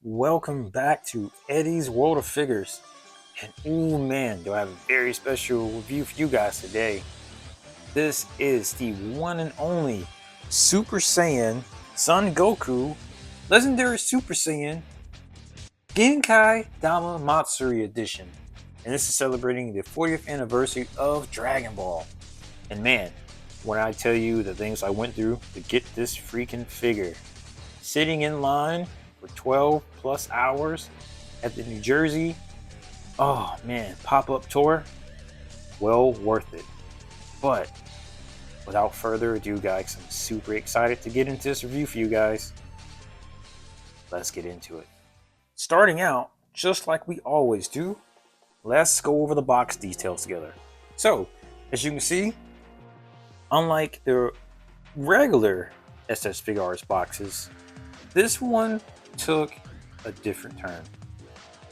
Welcome back to Eddie's World of Figures. And oh man, do I have a very special review for you guys today. This is the one and only Super Saiyan Son Goku Legendary Super Saiyan Genkidamatsuri edition. And this is celebrating the 40th anniversary of Dragon Ball. And man, when I tell you the things I went through to get this freaking figure, sitting in line for 12 plus hours at the New Jersey, oh man, pop-up tour, well worth it. But without further ado, guys, I'm super excited to get into this review for you guys. Let's get into it. Starting out, just like we always do, let's go over the box details together. So, as you can see, unlike the regular SS Figuarts boxes, this one took a different turn.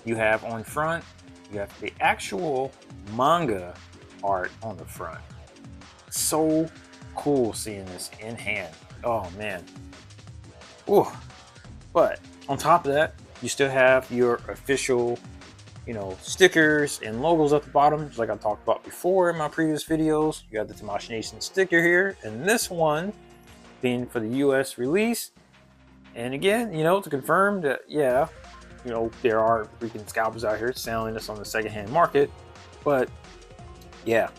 You have on front, you have the actual manga art on the front. So cool seeing this in hand. Oh man. Ooh. But on top of that, you still have your official, stickers and logos at the bottom, just like I talked about before in my previous videos. You have the Tamashii Nation sticker here, and this one being for the US release. And again, to confirm that, yeah, there are freaking scalpers out here selling this on the secondhand market. But yeah,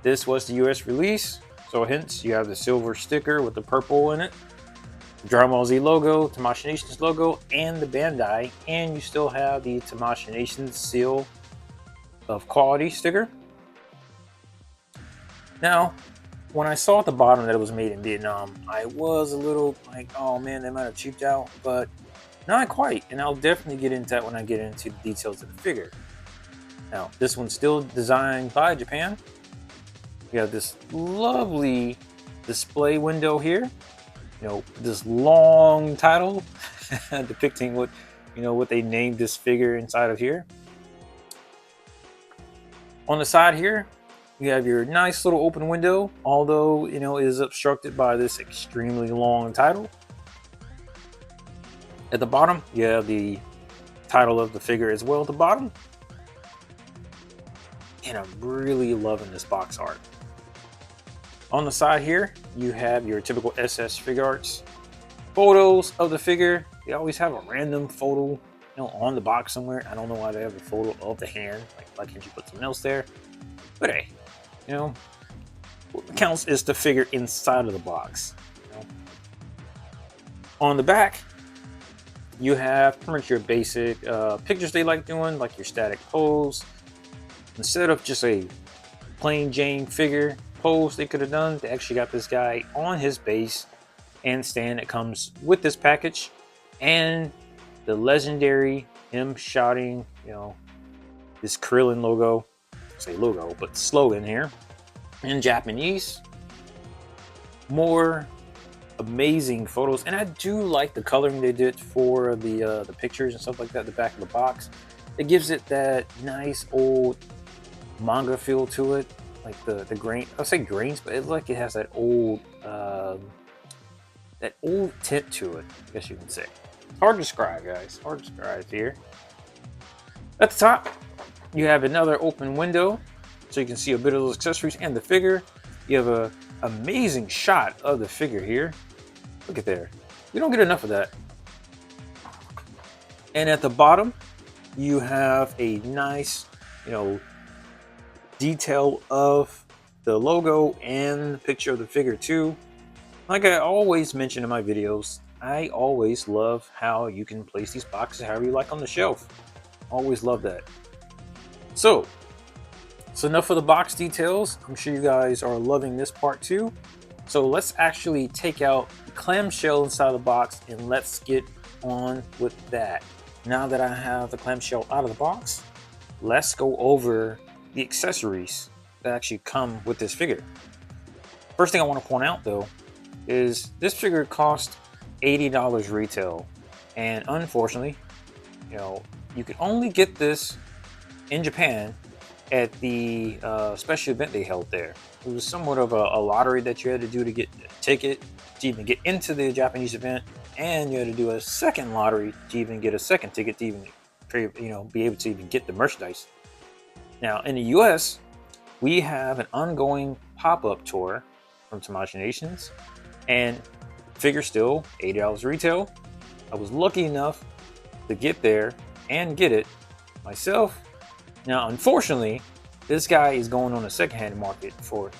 this was the US release. So hence, you have the silver sticker with the purple in it, the Dragon Ball Z logo, Tamashii Nation's logo, and the Bandai. And you still have the Tamashii Nation's seal of quality sticker. Now, when I saw at the bottom that it was made in Vietnam, I was a little like, oh man, they might have cheaped out, but not quite. And I'll definitely get into that when I get into the details of the figure. Now, this one's still designed by Japan. You have this lovely display window here. This long title depicting what they named this figure inside of here. On the side here, you have your nice little open window, although, it is obstructed by this extremely long title. At the bottom, you have the title of the figure as well at the bottom. And I'm really loving this box art. On the side here, you have your typical SS Figuarts photos of the figure. They always have a random photo, on the box somewhere. I don't know why they have a photo of the hand. Like, why can't you put something else there? But hey, what counts is the figure inside of the box. On the back, you have pretty much your basic pictures they like doing, like your static pose. Instead of just a plain Jane figure pose they could have done, they actually got this guy on his base and stand that comes with this package, and the legendary him shouting, this Krillin logo. Say logo, but slogan here in Japanese. More amazing photos, and I do like the coloring they did for the pictures and stuff like that at the back of the box. It gives it that nice old manga feel to it, like the grain. I'll say grains, but it's like it has that old tint to it, I guess you can say. Hard to describe, guys. Hard to describe here. At the top, you have another open window, so you can see a bit of those accessories and the figure. You have an amazing shot of the figure here. Look at there. We don't get enough of that. And at the bottom, you have a nice, detail of the logo and the picture of the figure too. Like I always mention in my videos, I always love how you can place these boxes however you like on the shelf. Always love that. So enough of the box details. I'm sure you guys are loving this part too. So let's actually take out the clamshell inside the box and let's get on with that. Now that I have the clamshell out of the box, let's go over the accessories that actually come with this figure. First thing I want to point out though is this figure cost $80 retail, and unfortunately, you can only get this in Japan at the special event they held there. It was somewhat of a lottery that you had to do to get a ticket to even get into the Japanese event. and you had to do a second lottery to even get a second ticket to even be able to even get the merchandise. Now in the US, we have an ongoing pop-up tour from Tamashii Nations, and figure still $80 retail. I was lucky enough to get there and get it myself. Now unfortunately, this guy is going on a secondhand market for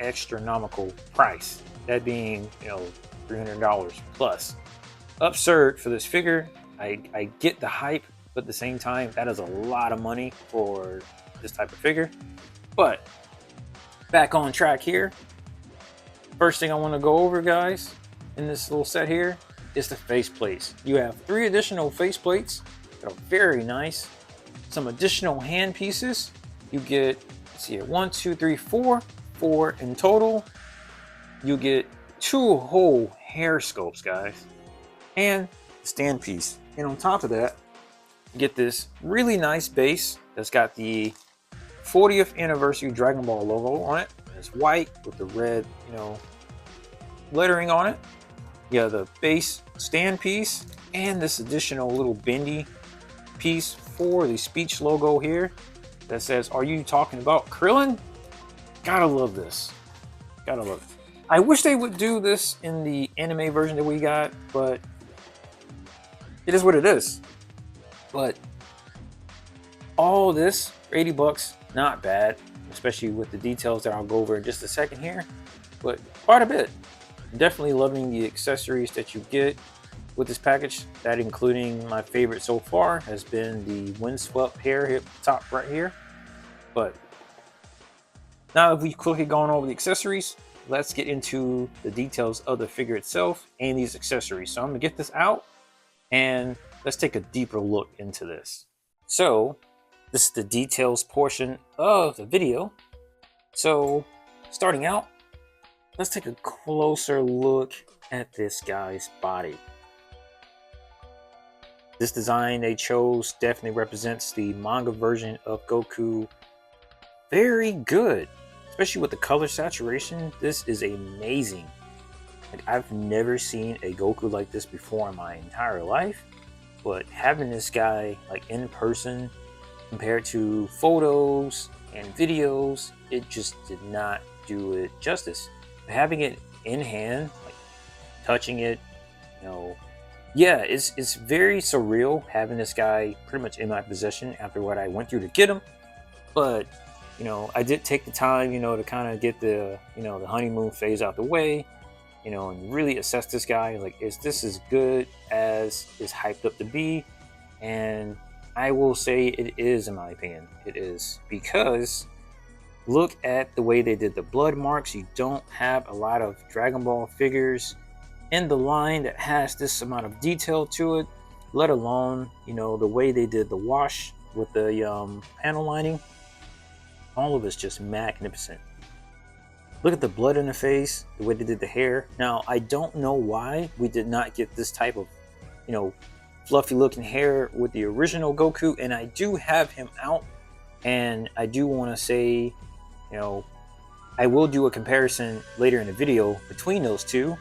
astronomical price, that being $300 plus. Absurd for this figure. I get the hype, but at the same time, that is a lot of money for this type of figure. But back on track here. First thing I want to go over, guys, in this little set here is the face plates. You have 3 additional face plates that are very nice. Some additional hand pieces. You get, let's see here, 1, 2, 3, 4 in total. You get 2 whole hair sculpts, guys, and the stand piece. And on top of that, you get this really nice base that's got the 40th anniversary Dragon Ball logo on it. It's white with the red, lettering on it. You have the base stand piece and this additional little bendy piece for the speech logo here that says, "Are you talking about Krillin?" Gotta love this. Gotta love it. I wish they would do this in the anime version that we got, but it is what it is. But all this for $80, not bad, especially with the details that I'll go over in just a second here, but quite a bit. Definitely loving the accessories that you get with this package. That, including my favorite so far, has been the windswept hair here at the top right here. But now that we've quickly gone over the accessories, let's get into the details of the figure itself and these accessories. So I'm gonna get this out and let's take a deeper look into this. So this is the details portion of the video. So starting out, let's take a closer look at this guy's body. This design they chose definitely represents the manga version of Goku very good, especially with the color saturation. This is amazing. Like, I've never seen a Goku like this before in my entire life, but having this guy like in person compared to photos and videos, it just did not do it justice. Having it in hand, like touching it, yeah, it's very surreal having this guy pretty much in my possession after what I went through to get him. But I did take the time, to kind of get the, the honeymoon phase out the way, and really assess this guy. Like, is this as good as is hyped up to be? And I will say it is, in my opinion. It is, because look at the way they did the blood marks. You don't have a lot of Dragon Ball figures in the line that has this amount of detail to it, let alone, the way they did the wash with the panel lining. All of it's just magnificent. Look at the blood in the face, the way they did the hair. Now, I don't know why we did not get this type of, fluffy looking hair with the original Goku, and I do have him out, and I do want to say, I will do a comparison later in the video between those two,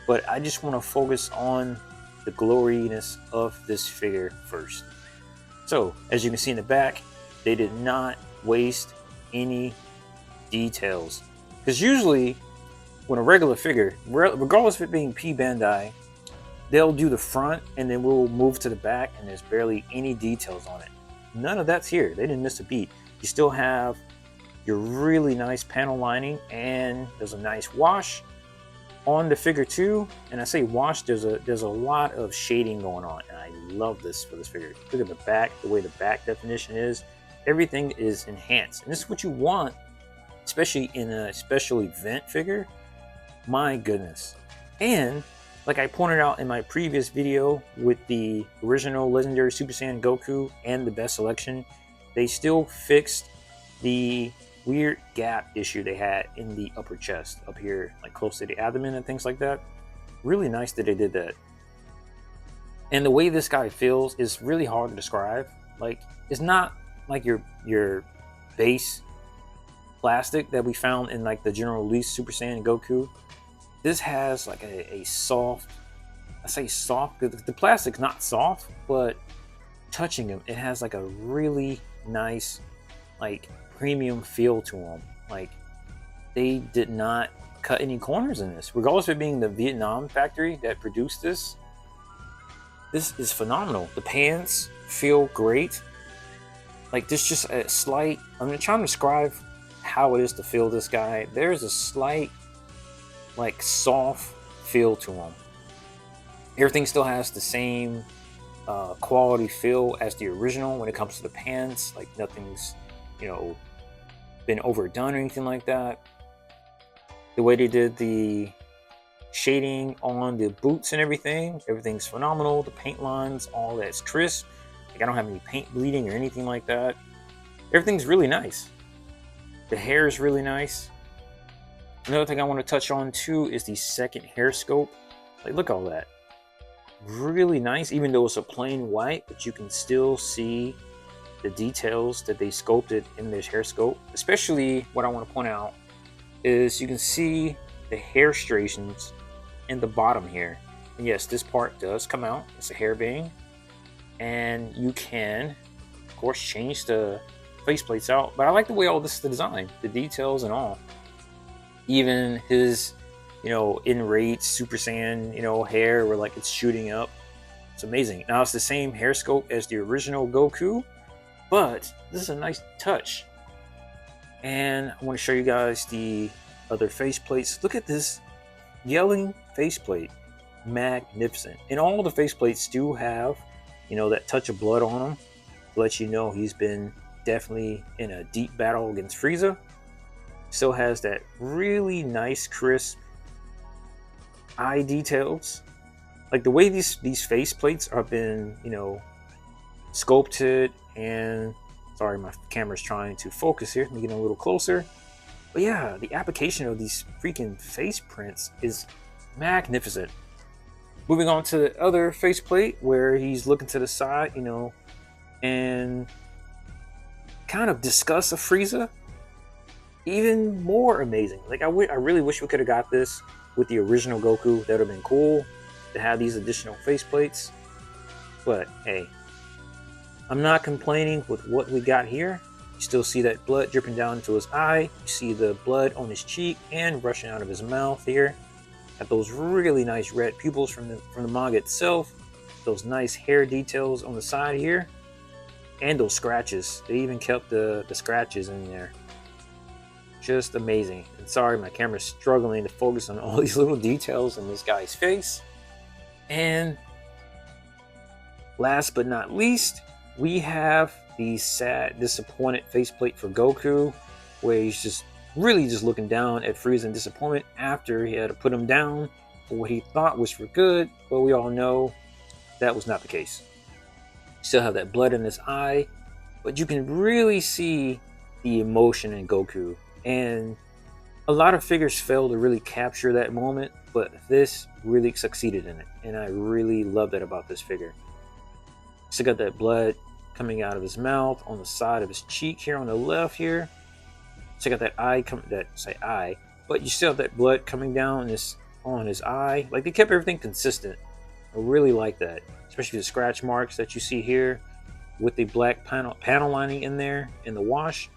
but I just want to focus on the gloriness of this figure first. So, as you can see in the back, they did not waste any details, because usually when a regular figure, regardless of it being P Bandai, they'll do the front and then we'll move to the back and there's barely any details on it. None of that's here. They didn't miss a beat. You still have your really nice panel lining, and there's a nice wash on the figure too. And I say wash, there's a lot of shading going on, and I love this for this figure. Look at the back, the way the back definition is. Everything is enhanced, and this is what you want, especially in a special event figure. My goodness. And like I pointed out in my previous video with the original Legendary Super Saiyan Goku and the best selection, they still fixed the weird gap issue they had in the upper chest up here, like close to the abdomen and things like that. Really nice that they did that. And the way this guy feels is really hard to describe. Like, it's not like your base plastic that we found in like the general release Super Saiyan Goku. This has like a soft, I say soft because the plastic's not soft, but touching them, it has like a really nice, like premium feel to them. Like they did not cut any corners in this, regardless of it being the Vietnam factory that produced this. This is phenomenal. The pants feel great. Like there's just a slight. I'm trying to describe how it is to feel this guy. There's a slight, like soft feel to him. Everything still has the same quality feel as the original when it comes to the pants. Like nothing's, you know, been overdone or anything like that. The way they did the shading on the boots and everything's phenomenal. The paint lines, all that's crisp. Like I don't have any paint bleeding or anything like that. Everything's really nice. The hair is really nice. Another thing I want to touch on too is the second hair scope. Like look at all that. Really nice, even though it's a plain white, but you can still see the details that they sculpted in this hair scope. Especially what I want to point out is you can see the hair striations in the bottom here. And yes, this part does come out. It's a hairband. And you can, of course, change the faceplates out. But I like the way all this is designed, the details and all. Even his, you know, enraged Super Saiyan, you know, hair where like it's shooting up. It's amazing. Now it's the same hair scope as the original Goku, but this is a nice touch. And I want to show you guys the other faceplates. Look at this yelling faceplate. Magnificent. And all the faceplates do have, you know, that touch of blood on them to let you know he's been definitely in a deep battle against Frieza. Still has that really nice, crisp eye details. Like the way these faceplates have been, you know, sculpted. And sorry, my camera's trying to focus here. Let me get a little closer. But yeah, the application of these freaking face prints is magnificent. Moving on to the other faceplate where he's looking to the side, you know, and kind of discuss a Frieza. Even more amazing. Like I really wish we could have got this with the original Goku. That would have been cool to have these additional faceplates. But hey, I'm not complaining with what we got here. You still see that blood dripping down into his eye. You see the blood on his cheek and rushing out of his mouth here. Got those really nice red pupils from the manga itself. Those nice hair details on the side here. And those scratches. They even kept the scratches in there. Just amazing. And sorry, my camera's struggling to focus on all these little details in this guy's face. And last but not least, we have the sad, disappointed faceplate for Goku, where he's just really just looking down at Frieza in disappointment after he had to put him down for what he thought was for good, but we all know that was not the case. Still have that blood in his eye, but you can really see the emotion in Goku. And a lot of figures fail to really capture that moment, but this really succeeded in it. And I really love that about this figure. Still got that blood coming out of his mouth on the side of his cheek here on the left here. Still got that eye but you still have that blood coming down on his eye. Like they kept everything consistent. I really like that, especially the scratch marks that you see here with the black panel lining in there in the wash.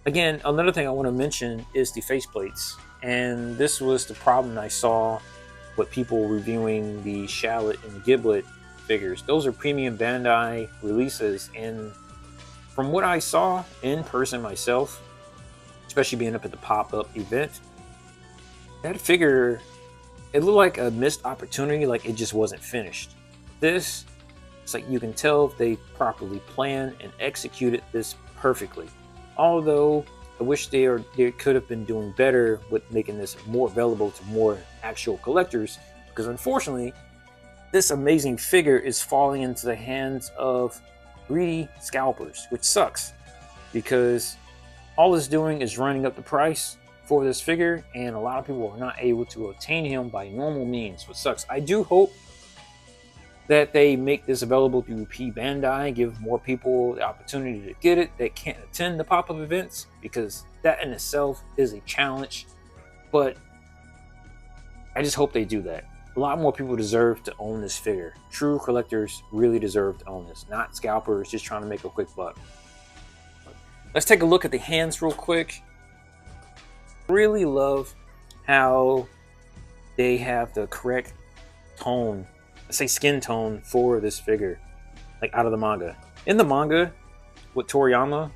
Again, another thing I want to mention is the faceplates. And this was the problem I saw with people reviewing the Shallot and Giblet figures. Those are premium Bandai releases. And from what I saw in person myself, especially being up at the pop-up event, that figure, it looked like a missed opportunity, like it just wasn't finished. This, it's like you can tell if they properly planned and executed this perfectly. Although I wish they could have been doing better with making this more available to more actual collectors, because unfortunately, this amazing figure is falling into the hands of greedy scalpers, which sucks, because all it's doing is running up the price for this figure, and a lot of people are not able to obtain him by normal means, which sucks. I do hope that they make this available through P Bandai, give more people the opportunity to get it that can't attend the pop-up events, because that in itself is a challenge. But I just hope they do that. a lot more people deserve to own this figure. True collectors really deserve to own this, not scalpers just trying to make a quick buck. Let's take a look at the hands real quick. Really love how they have the correct tone, let's say skin tone for this figure, like out of the manga. In the manga with Toriyama,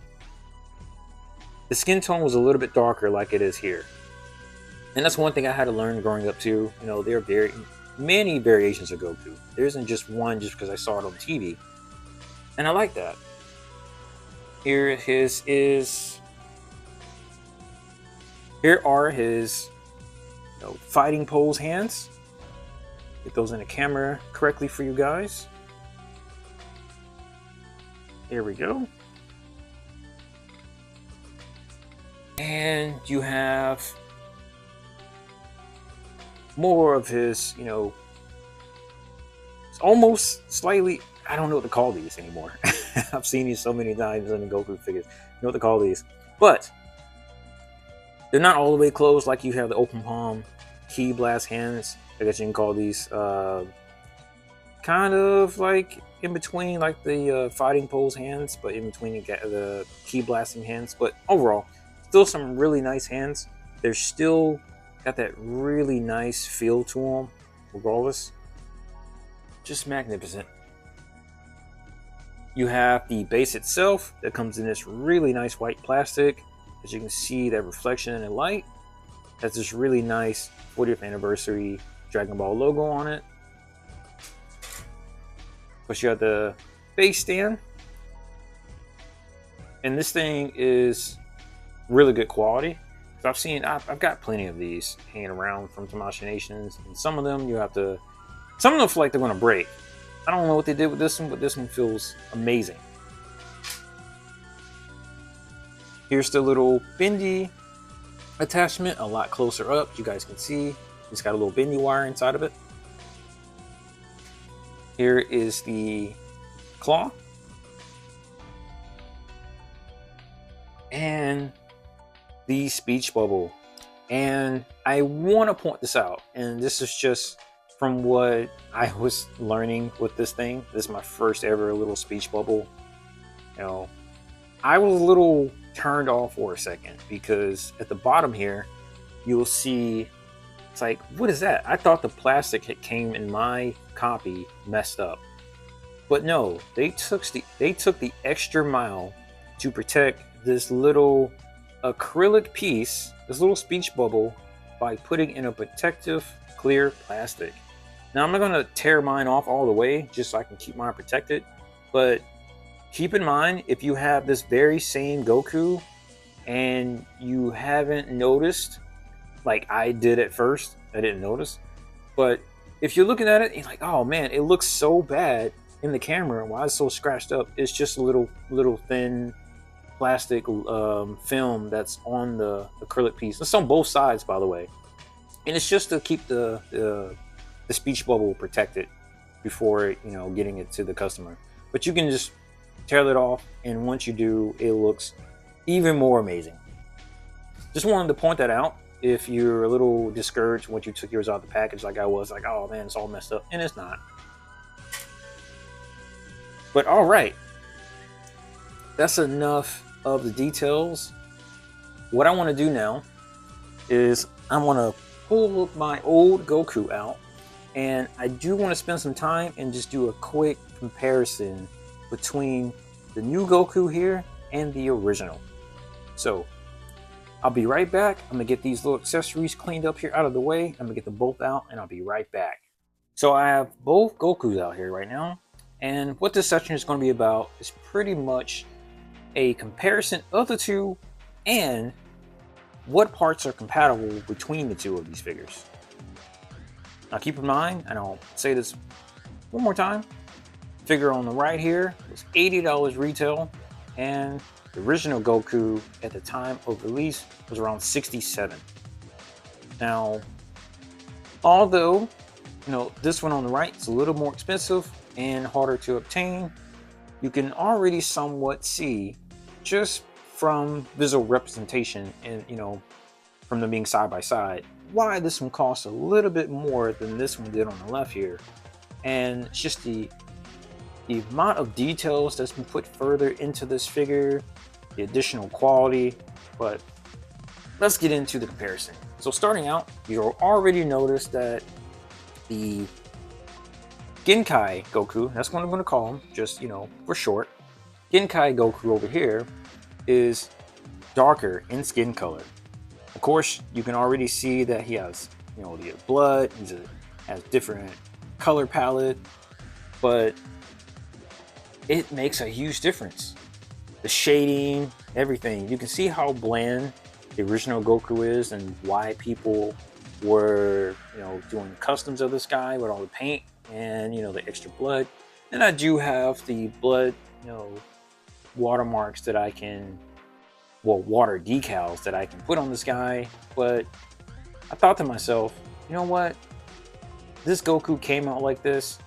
the skin tone was a little bit darker like it is here. And that's one thing I had to learn growing up too. You know, there are very many variations of Goku. There isn't just one just because I saw it on TV. And I like that. Here are his fighting pose hands. Get those in the camera correctly for you guys. Here we go. And you have more of his, it's almost slightly, I don't know what to call these anymore. I've seen these so many times in the Goku figures. I know what to call these. But they're not all the way closed like you have the open palm ki blast hands. I guess you can call these kind of like in between like the fighting pose hands, but in between the ki blasting hands. But overall, still some really nice hands. They're still got that really nice feel to them, regardless. Just magnificent. You have the base itself that comes in this really nice white plastic. As you can see, that reflection in the light. Has this really nice 40th anniversary Dragon Ball logo on it. Plus you have the base stand. And this thing is really good quality. So I've got plenty of these hanging around from Tamashii Nations, and some of them some of them feel like they're gonna break. I don't know what they did with this one, but this one feels amazing. Here's the little bendy attachment, a lot closer up. You guys can see it's got a little bendy wire inside of it. Here is the claw. And the speech bubble. And I want to point this out, and this is just from what I was learning with this thing. This is my first ever little speech bubble. I was a little turned off for a second because at the bottom here you'll see it's like, what is that? I thought the plastic came in my copy messed up, but no, they took the extra mile to protect this little acrylic piece, this little speech bubble, by putting in a protective clear plastic. Now I'm not going to tear mine off all the way just so I can keep mine protected, but keep in mind, if you have this very same Goku and you haven't noticed, like I did at first, I didn't notice, but if you're looking at it, you're like, oh man, it looks so bad in the camera. Why is it so scratched up? It's just a little thin plastic film that's on the acrylic piece. It's on both sides, by the way, and it's just to keep the speech bubble protected before getting it to the customer. But you can just tear it off, and once you do, it looks even more amazing. Just wanted to point that out if you're a little discouraged once you took yours out of the package, like I was, like, oh man, it's all messed up, and it's not. But all right, that's enough of the details. What I want to do now is I want to pull my old Goku out, and I do want to spend some time and just do a quick comparison between the new Goku here and the original. So I'll be right back. I'm gonna get these little accessories cleaned up here out of the way. I'm gonna get them both out, and I'll be right back. So I have both Gokus out here right now, and what this section is going to be about is pretty much a comparison of the two and what parts are compatible between the two of these figures. Now keep in mind, and I'll say this one more time, figure on the right here was $80 retail, and the original Goku at the time of release was around $67. Now, although this one on the right is a little more expensive and harder to obtain, you can already somewhat see just from visual representation and from them being side by side why this one costs a little bit more than this one did on the left here. And it's just the amount of details that's been put further into this figure, the additional quality. But let's get into the comparison. So starting out, you'll already notice that the Genkai Goku, that's what I'm going to call him, just, for short. Genkai Goku over here is darker in skin color. Of course, you can already see that he has, the blood, has different color palette, but it makes a huge difference. The shading, everything. You can see how bland the original Goku is and why people were, doing customs of this guy with all the paint and, the extra blood. And I do have the blood, watermarks that I can, water decals that I can put on this guy. But I thought to myself, you know what? This Goku came out like this.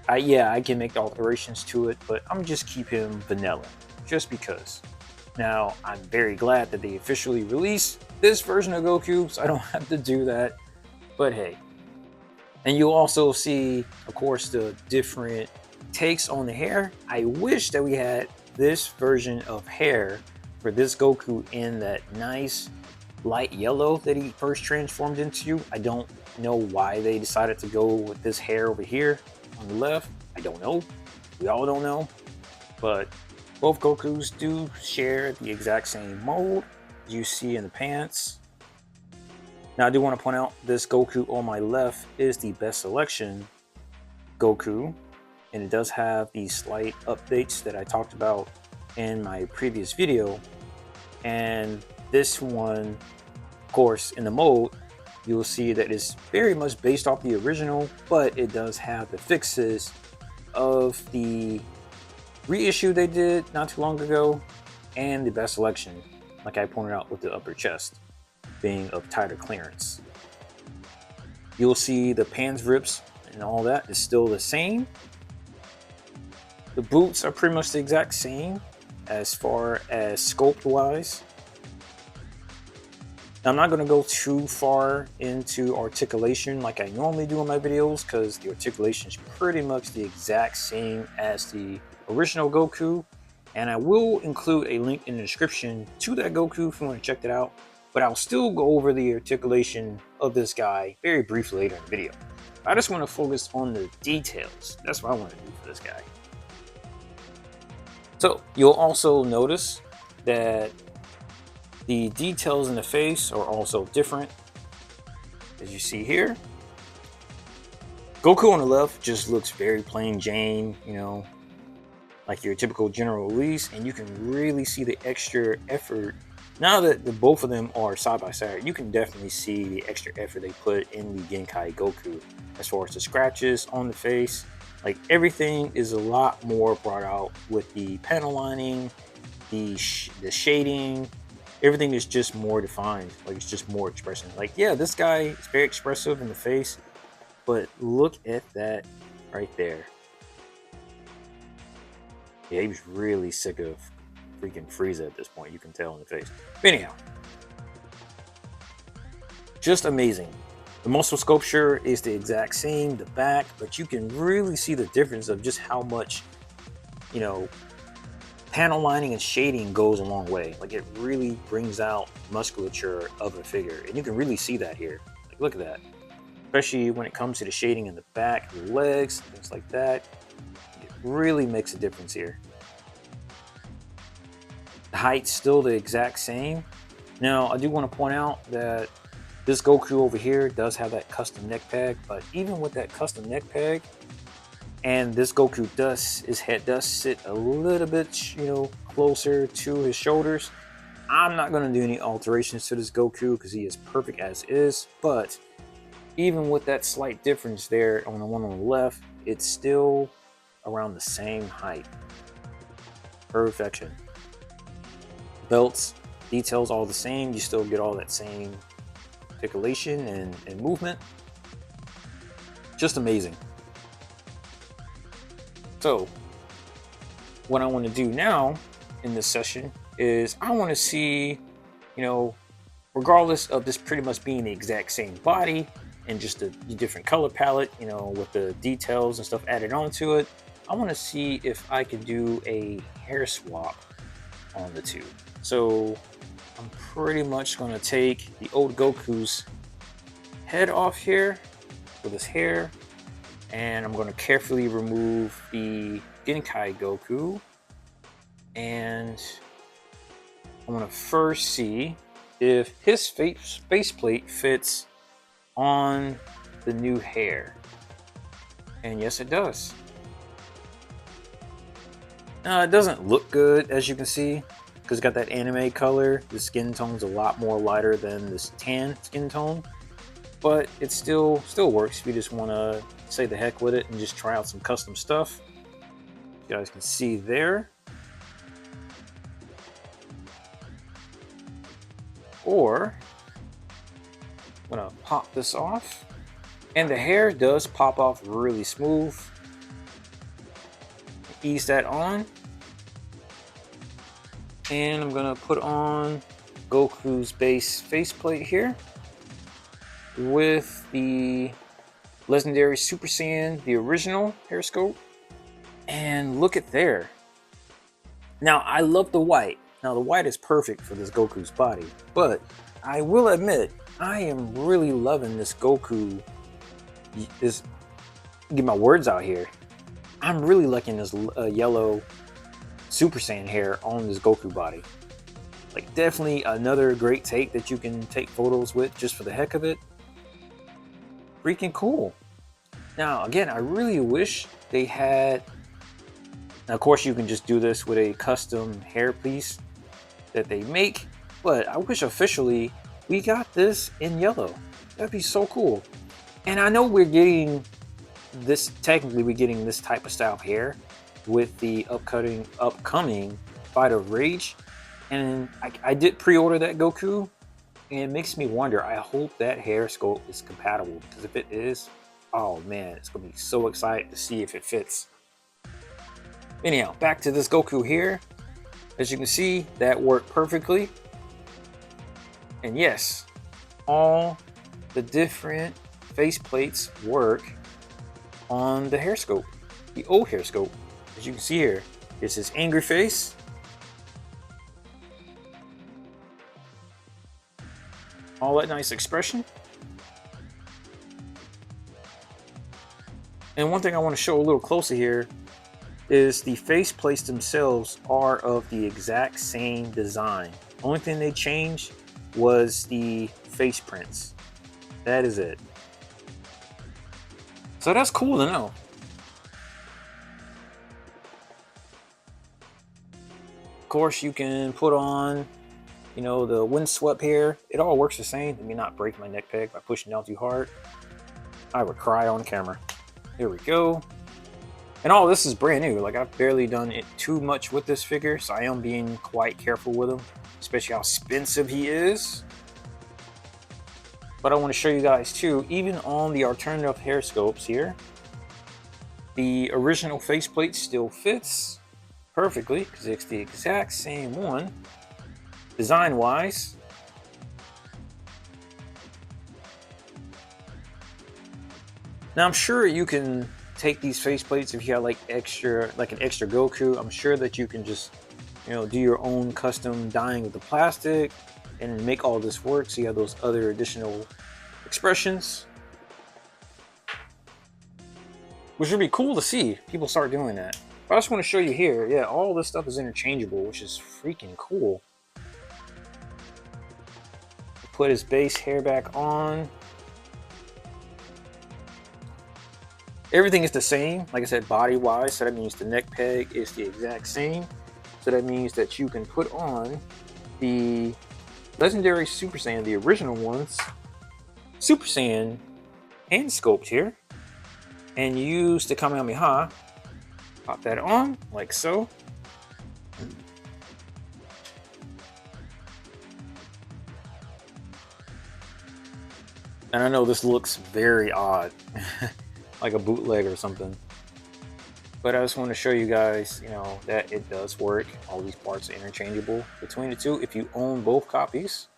I can make alterations to it, but I'm just keep him vanilla, just because. Now, I'm very glad that they officially released this version of Goku, so I don't have to do that. But hey. And you'll also see, of course, the different takes on the hair. I wish that we had this version of hair for this Goku in that nice light yellow that he first transformed into. I don't know why they decided to go with this hair over here on the left. I don't know. We all don't know. But both Gokus do share the exact same mold you see in the pants. Now I do want to point out this Goku on my left is the best selection Goku, and it does have these slight updates that I talked about in my previous video. And this one, of course, in the mold, you'll see that it's very much based off the original, but it does have the fixes of the reissue they did not too long ago and the best selection, like I pointed out with the upper chest being of tighter clearance. You'll see the pants rips and all that is still the same. The boots are pretty much the exact same as far as sculpt wise. Now, I'm not going to go too far into articulation like I normally do in my videos, because the articulation is pretty much the exact same as the original Goku, and I will include a link in the description to that Goku if you want to check that out. But I'll still go over the articulation of this guy very briefly later in the video. I just want to focus on the details. That's what I want to do for this guy. So you'll also notice that the details in the face are also different. As you see here, Goku on the left just looks very plain Jane, like your typical general release, and you can really see the extra effort. Now that both of them are side by side, you can definitely see the extra effort they put in the Genkai Goku as far as the scratches on the face. Like, everything is a lot more brought out with the panel lining, the shading. Everything is just more defined. Like, it's just more expressive. Like, yeah, this guy is very expressive in the face, but look at that right there. Yeah, he was really sick of freaking Frieza at this point. You can tell in the face. But anyhow, just amazing. The muscle sculpture is the exact same, the back, but you can really see the difference of just how much, panel lining and shading goes a long way. Like, it really brings out musculature of a figure, and you can really see that here. Like, look at that. Especially when it comes to the shading in the back, the legs, things like that. It really makes a difference here. The height's still the exact same. Now, I do want to point out that this Goku over here does have that custom neck peg, but even with that custom neck peg, and this Goku his head does sit a little bit, closer to his shoulders. I'm not going to do any alterations to this Goku because he is perfect as is, but even with that slight difference there on the one on the left, it's still around the same height. Perfection. Belts, details all the same. You still get all that same articulation and movement. Just amazing. So what I want to do now in this session is I want to see, we're regardless of this pretty much being the exact same body and just a different color palette, you know, with the details and stuff added onto it, I want to see if I can do a hair swap on the two. So I'm pretty much going to take the old Goku's head off here with his hair, and I'm going to carefully remove the Genkai Goku, and I want to first see if his faceplate fits on the new hair. And yes, it does. Now, it doesn't look good, as you can see, because it's got that anime color. The skin tone's a lot more lighter than this tan skin tone, but it still works if you just want to say the heck with it and just try out some custom stuff. You guys can see there. Or I'm gonna pop this off, and the hair does pop off really smooth. Ease that on, and I'm gonna put on Goku's base faceplate here with the legendary Super Saiyan, the original hair sculpt, and look at there. Now, I love the white. Now, the white is perfect for this Goku's body, but I will admit, I am really loving this Goku. Get my words out here. I'm really liking this yellow Super Saiyan hair on this Goku body. Like, definitely another great take that you can take photos with just for the heck of it. Freaking cool. Now, again, I really wish they had... Now, of course, you can just do this with a custom hair piece that they make, but I wish officially we got this in yellow. That'd be so cool. And I know we're getting this, technically we're getting this type of style of hair with the upcoming Fight of Rage, and I did pre-order that Goku, and it makes me wonder. I hope that hair sculpt is compatible, because if it is, oh man, it's gonna be so excited to see if it fits. Anyhow, back to this Goku here. As you can see, that worked perfectly. And yes, all the different faceplates work on the hair sculpt, the old hair sculpt. As you can see here, it's his angry face. All that nice expression. And one thing I want to show a little closer here is the faceplates themselves are of the exact same design. Only thing they changed was the face prints. That is it. So that's cool to know. Of course, you can put on, you know, the windswept hair. It all works the same. Let me not break my neck peg by pushing down too hard. I would cry on camera. Here we go. And all this is brand new. Like, I've barely done it too much with this figure, so I am being quite careful with him, especially how expensive he is. But I want to show you guys too, even on the alternative hair sculpts here, the original faceplate still fits perfectly because it's the exact same one, design-wise. Now, I'm sure you can take these faceplates if you have like an extra Goku. I'm sure that you can just, you know, do your own custom dyeing with the plastic and make all this work so you have those other additional expressions, which would be cool to see people start doing that. But I just want to show you here, yeah, all this stuff is interchangeable, which is freaking cool. Put his base hair back on. Everything is the same, like I said, body-wise, so that means the neck peg is the exact same. So that means that you can put on the legendary Super Saiyan, the original ones, Super Saiyan hand sculpt here, and use the Kamehameha. Pop that on, like so. And I know this looks very odd. Like a bootleg or something, but I just want to show you guys, you know, that it does work. All these parts are interchangeable between the two if you own both copies.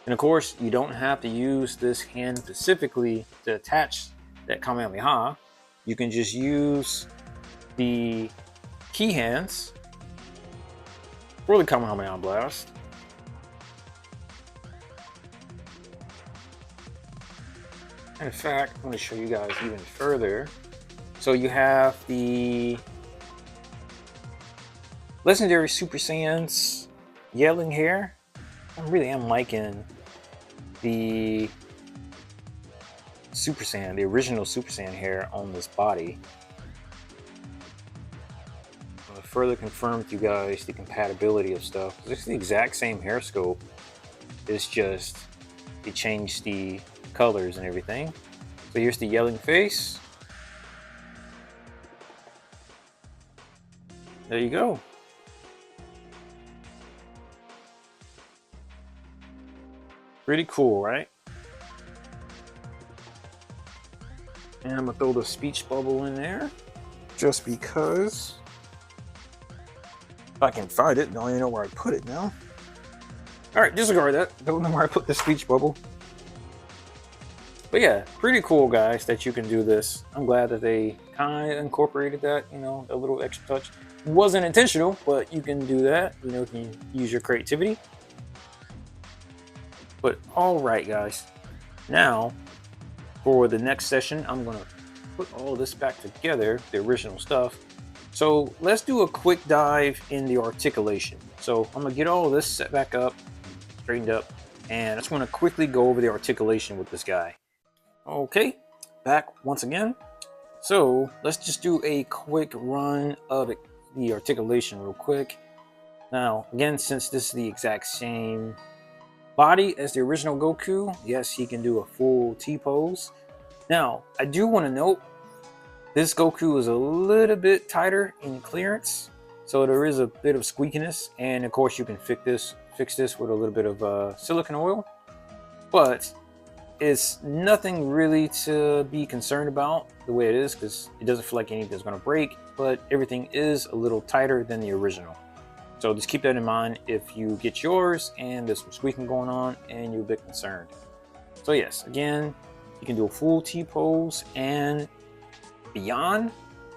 And of course, you don't have to use this hand specifically to attach that Kamehameha. You can just use the key hands for the Kamehameha Blast. In fact, I'm going to show you guys even further. So you have the Legendary Super Saiyans yelling here. I really am liking the Super Saiyan, the original Super Saiyan hair on this body. I'm going to further confirm with you guys the compatibility of stuff. It's the exact same hair scope. It's just they changed the colors and everything. So here's the yelling face. There you go. Pretty cool, right? And I'm gonna throw the speech bubble in there just because. If I can find it, don't even know where I put it now. All right, disregard that. Don't know where I put the speech bubble. But yeah, pretty cool, guys, that you can do this. I'm glad that they kind of incorporated that, you know, a little extra touch. It wasn't intentional, but you can do that. You know, you can use your creativity. But all right, guys. Now, for the next session, I'm going to put all this back together, the original stuff. So let's do a quick dive in the articulation. So I'm going to get all this set back up, straightened up, and I just want to quickly go over the articulation with this guy. Okay, back once again. So let's just do a quick run of the articulation real quick. Now, again, since this is the exact same body as the original Goku, yes, he can do a full T-pose. Now, I do want to note, this Goku is a little bit tighter in clearance, so there is a bit of squeakiness, and of course you can fix this with a little bit of silicone oil, but it's nothing really to be concerned about the way it is, because it doesn't feel like anything's going to break, but everything is a little tighter than the original. So just keep that in mind if you get yours and there's some squeaking going on and you're a bit concerned. So yes, again, you can do a full T-pose and beyond,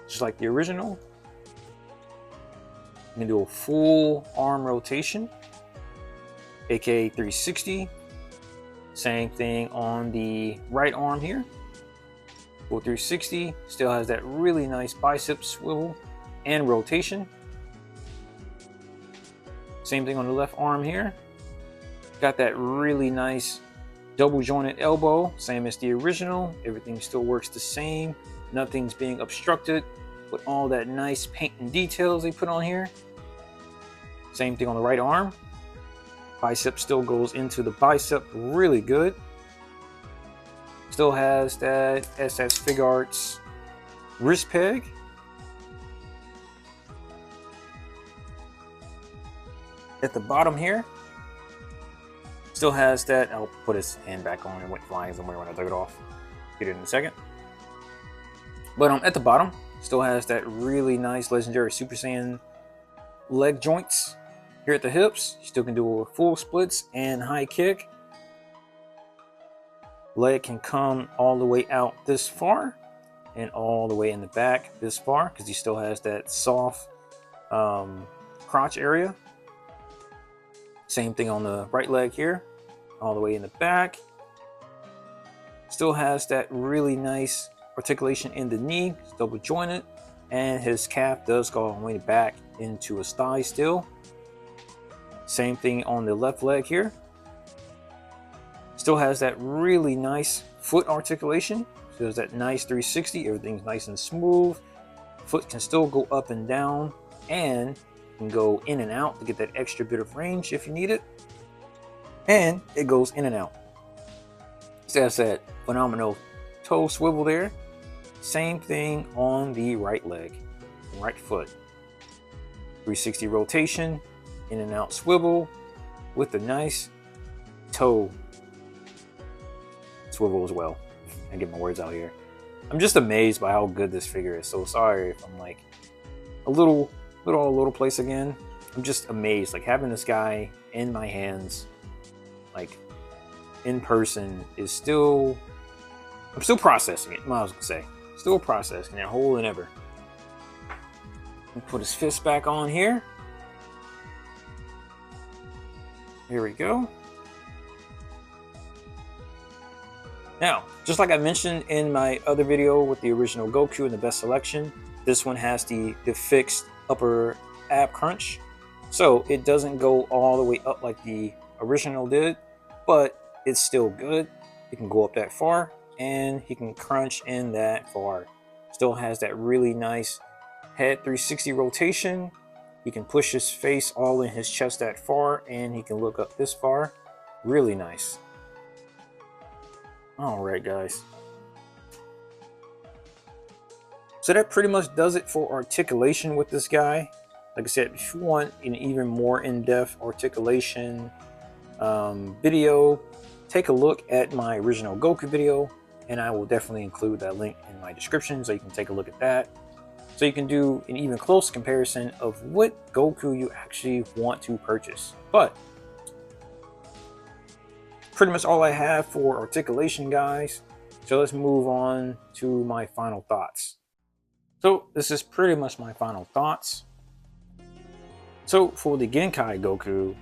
just like the original. You can do a full arm rotation, aka 360. Same thing on the right arm here. Full 360, still has that really nice bicep swivel and rotation. Same thing on the left arm here. Got that really nice double jointed elbow, same as the original. Everything still works the same. Nothing's being obstructed with all that nice paint and details they put on here. Same thing on the right arm. Bicep still goes into the bicep really good. Still has that SS Figuarts wrist peg. At the bottom here, still has that. I'll put his hand back on and went flying somewhere when I took it off. Get it in a second. But at the bottom, still has that really nice legendary Super Saiyan leg joints. Here at the hips, you still can do full splits and high kick. Leg can come all the way out this far and all the way in the back this far, because he still has that soft crotch area. Same thing on the right leg here, all the way in the back. Still has that really nice articulation in the knee, it's double jointed, and his calf does go all the way back into his thigh still. Same thing on the left leg here. Still has that really nice foot articulation. So there's that nice 360, everything's nice and smooth. Foot can still go up and down and can go in and out to get that extra bit of range if you need it. And it goes in and out. Still has that phenomenal toe swivel there. Same thing on the right leg, right foot. 360 rotation, in and out swivel with the nice toe swivel as well. I get my words out here. I'm just amazed by how good this figure is. So sorry if I'm like a little all over the place again. I'm just amazed, like having this guy in my hands, like in person is still, I'm still processing it, might as well say. Still processing it whole and ever. Put his fist back on here. Here we go. Now, just like I mentioned in my other video with the original Goku and the best selection, this one has the fixed upper ab crunch. So it doesn't go all the way up like the original did, but it's still good. It can go up that far and he can crunch in that far. Still has that really nice head 360 rotation. He can push his face all in his chest that far and he can look up this far. Really nice. Alright guys, so that pretty much does it for articulation with this guy. Like I said, if you want an even more in-depth articulation video, take a look at my original Goku video, and I will definitely include that link in my description so you can take a look at that. So you can do an even close comparison of what Goku you actually want to purchase. But pretty much all I have for articulation, guys. So let's move on to my final thoughts. So this is pretty much my final thoughts. So for the Genkai Goku,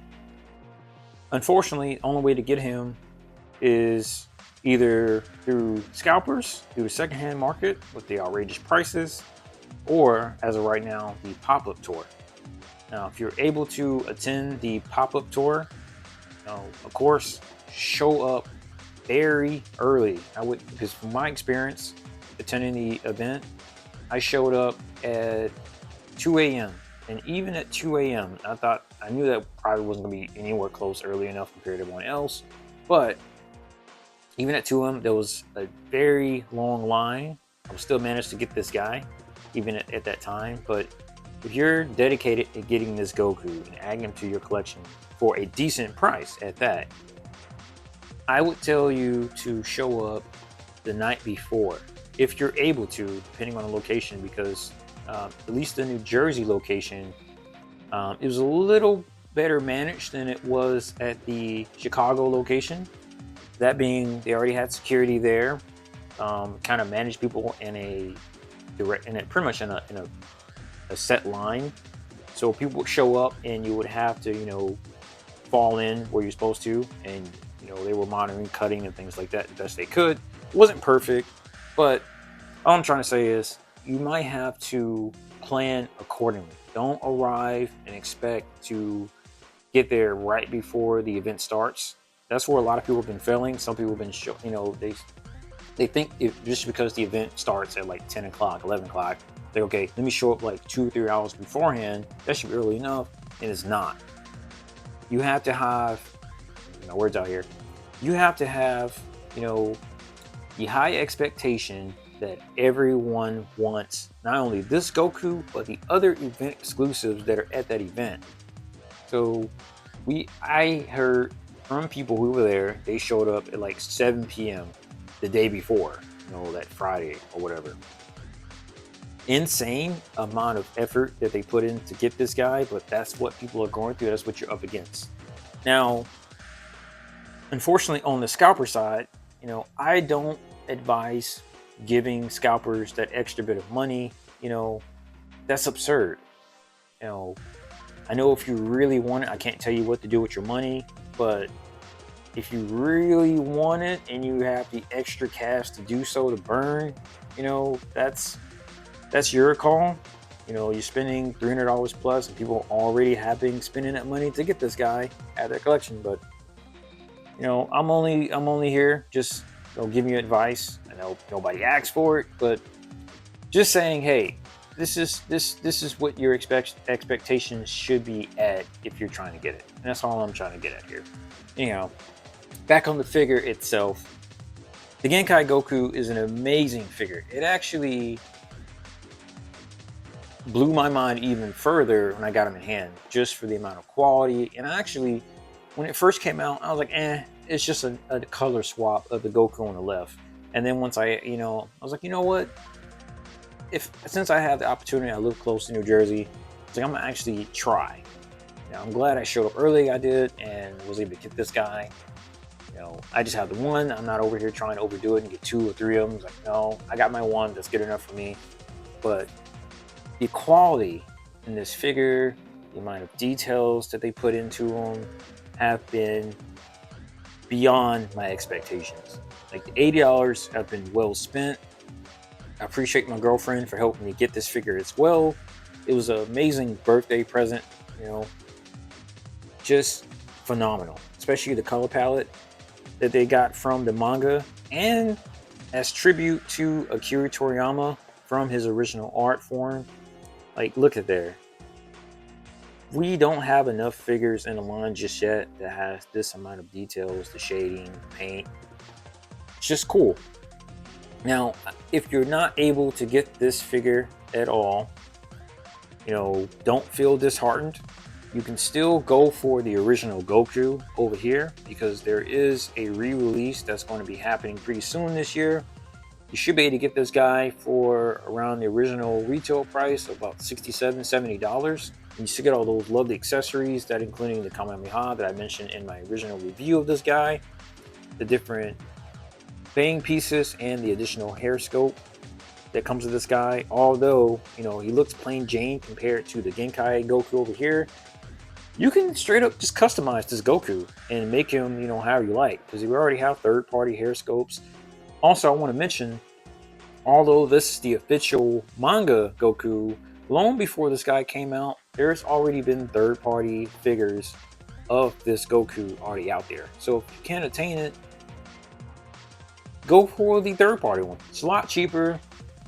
unfortunately, the only way to get him is either through scalpers, through the secondhand market with the outrageous prices, or as of right now, the pop-up tour. Now, if you're able to attend the pop-up tour, of course, show up very early. Because from my experience attending the event, I showed up at 2 a.m. and even at 2 a.m. I knew that probably wasn't going to be anywhere close early enough compared to everyone else, but even at 2 a.m. there was a very long line. I still managed to get this guy even at that time. But if you're dedicated to getting this Goku and adding him to your collection for a decent price at that, I would tell you to show up the night before, if you're able to, depending on the location, because at least the New Jersey location, it was a little better managed than it was at the Chicago location. That being, they already had security there, kind of managed people in a pretty much in a set line. So people would show up and you would have to, fall in where you're supposed to, and they were monitoring cutting and things like that the best they could. It wasn't perfect, but all I'm trying to say is you might have to plan accordingly. Don't arrive and expect to get there right before the event starts. That's where a lot of people have been failing. Some people have been they think just because the event starts at like 10 o'clock, 11 o'clock, they're okay, let me show up like 2 or 3 hours beforehand. That should be early enough, and it's not. You have to have, my words out here, you have to have, the high expectation that everyone wants not only this Goku, but the other event exclusives that are at that event. So I heard from people who were there, they showed up at like 7 p.m. the day before, that Friday or whatever. Insane amount of effort that they put in to get this guy, but that's what people are going through. That's what you're up against. Now, unfortunately, on the scalper side, I don't advise giving scalpers that extra bit of money. That's absurd. I know if you really want it, I can't tell you what to do with your money, but if you really want it and you have the extra cash to do so, to burn, that's your call. You're spending $300 plus, and people already have been spending that money to get this guy out of their collection. But I'm only here just giving you advice. I know nobody asked for it, but just saying, hey, this is what your expectations should be at if you're trying to get it. And that's all I'm trying to get at here. Anyhow, back on the figure itself, the Genkai Goku is an amazing figure. It actually blew my mind even further when I got him in hand, just for the amount of quality. And actually, when it first came out, I was like, it's just a color swap of the Goku on the left. And then once I was like, what? Since I have the opportunity, I live close to New Jersey, it's like I'm gonna actually try. I'm glad I showed up early. I did, and was able to get this guy. I just have the one. I'm not over here trying to overdo it and get 2 or 3 of them. It's like, no, I got my one. That's good enough for me. But the quality in this figure, the amount of details that they put into them have been beyond my expectations. Like the $80 have been well spent. I appreciate my girlfriend for helping me get this figure as well. It was an amazing birthday present, just phenomenal, especially the color palette that they got from the manga, and as tribute to Akira Toriyama from his original art form. Like, look at there. We don't have enough figures in the line just yet that has this amount of details, the shading, paint. It's just cool. Now, if you're not able to get this figure at all, don't feel disheartened. You can still go for the original Goku over here, because there is a re-release that's going to be happening pretty soon this year. You should be able to get this guy for around the original retail price of about $67, $70. And you should get all those lovely accessories, that including the Kamehameha that I mentioned in my original review of this guy, the different bang pieces, and the additional hair scope that comes with this guy. Although, he looks plain Jane compared to the Genkai Goku over here. You can straight up just customize this Goku and make him, however you like, because we already have third-party hair scopes. Also, I want to mention, although this is the official manga Goku, long before this guy came out, there's already been third-party figures of this Goku already out there. So if you can't attain it, go for the third-party one. It's a lot cheaper.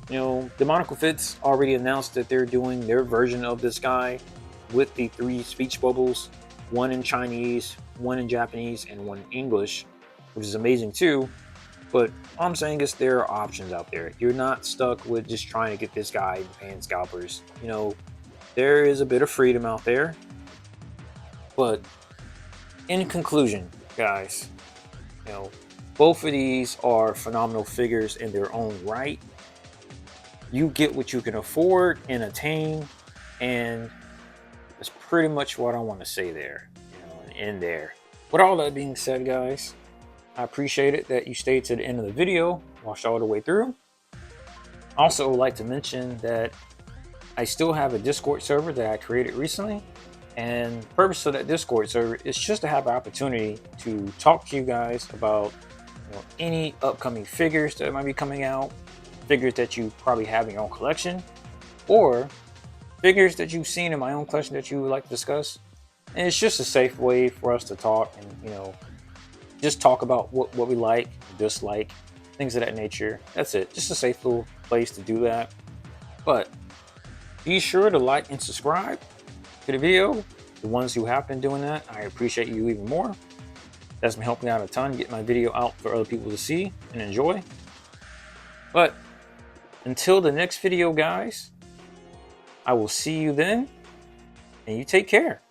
Demonical Fits already announced that they're doing their version of this guy with the 3 speech bubbles, one in Chinese, one in Japanese, and one in English, which is amazing too. But all I'm saying is there are options out there. You're not stuck with just trying to get this guy and paying scalpers. There is a bit of freedom out there. But in conclusion, guys, both of these are phenomenal figures in their own right. You get what you can afford and attain, and that's pretty much what I want to say there, and end there. With all that being said, guys, I appreciate it that you stayed to the end of the video, watched all the way through. Also, would like to mention that I still have a Discord server that I created recently, and the purpose of that Discord server is just to have an opportunity to talk to you guys about any upcoming figures that might be coming out, figures that you probably have in your own collection, or figures that you've seen in my own collection that you would like to discuss. And it's just a safe way for us to talk and just talk about what we like, dislike, things of that nature. That's it. Just a safe little place to do that. But be sure to like and subscribe to the video. The ones who have been doing that, I appreciate you even more. That's been helping out a ton, get my video out for other people to see and enjoy. But until the next video, guys, I will see you then, and you take care.